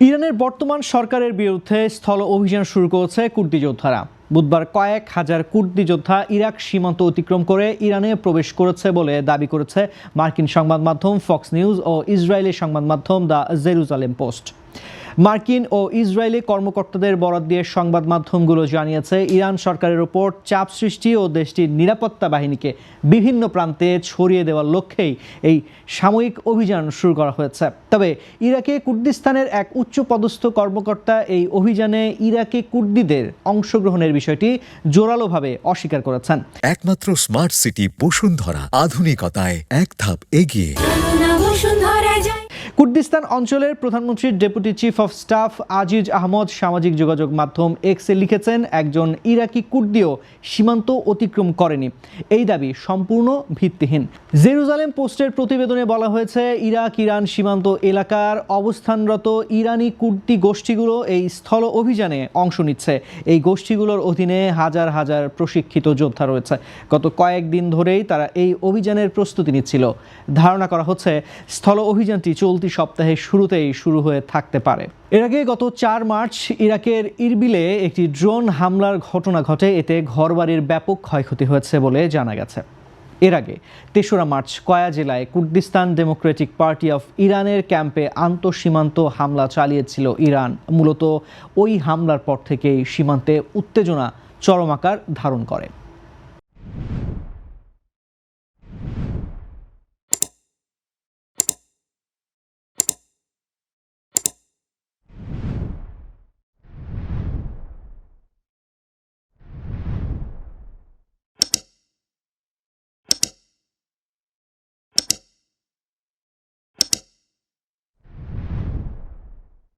ইরানের বর্তমান সরকারের বিরুদ্ধে স্থল অভিযান শুরু করেছে কুর্দি যোদ্ধারা। বুধবার কয়েক হাজার কুর্দি যোদ্ধা ইরাক সীমান্ত অতিক্রম করে ইরানে প্রবেশ করেছে বলে দাবি করেছে মার্কিন সংবাদ মাধ্যম ফক্স নিউজ ও ইসরায়েলি সংবাদ মাধ্যম দ্য জেরুজালেম পোস্ট। মার্কিন ও ইসরায়েলি কর্মকর্তাদের বরাত দিয়ে সংবাদ মাধ্যমগুলো জানিয়েছে, ইরান সরকারের ওপর চাপ সৃষ্টি ও দেশটির নিরাপত্তা বাহিনীকে বিভিন্ন প্রান্তে ছড়িয়ে দেওয়ার লক্ষ্যেই এই সাময়িক অভিযান শুরু করা হয়েছে। তবে ইরাকে কুর্দিস্তানের এক উচ্চপদস্থ কর্মকর্তা এই অভিযানে ইরাকে কুর্দিদের অংশগ্রহণের বিষয়টি জোরালোভাবে অস্বীকার করেছেন। একমাত্র স্মার্ট সিটি বসুন্ধরা, আধুনিকতায় এক ধাপ এগিয়ে। কুর্দিস্তান অঞ্চলের প্রধানমন্ত্রীর deputy chief of staff Aziz Ahmad সামাজিক যোগাযোগ মাধ্যম এক্সে লিখেছেন, একজন ইরাকি কুর্দিও সীমান্ত অতিক্রম করেনি। এই দাবি সম্পূর্ণ ভিত্তিহীন। জেরুজালেম পোস্টের প্রতিবেদনে বলা হয়েছে, ইরাক ইরান সীমান্ত এলাকার অবস্থানরত ইরানি কুর্দি গোষ্ঠীগুলো এই স্থল অভিযানে অংশ নিচ্ছে। এই গোষ্ঠীগুলোর অধীনে হাজার হাজার প্রশিক্ষিত যোদ্ধা রয়েছে। গত কয়েকদিন ধরেই তারা এই অভিযানের প্রস্তুতি নিচ্ছিল। ধারণা করা হচ্ছে স্থল অভিযানটি চলতি সপ্তাহের শুরুতেই শুরু হয়ে থাকতে পারে। এর আগে গত 4 মার্চ ইরাকের ইরবিলে একটি ড্রোন হামলার ঘটনা ঘটে। এতে ঘরবাড়ির ব্যাপক ক্ষয়ক্ষতি হয়েছে বলে জানা গেছে। এর আগে 3রা মার্চ কয়া জেলায় কুর্দিস্তান ডেমোক্রেটিক পার্টি অফ ইরানের ক্যাম্পে আন্তঃসীমান্ত হামলা চালিয়েছিল ইরান। মূলত ওই হামলার পর থেকেই সীমান্তে উত্তেজনা চরম আকার ধারণ করে।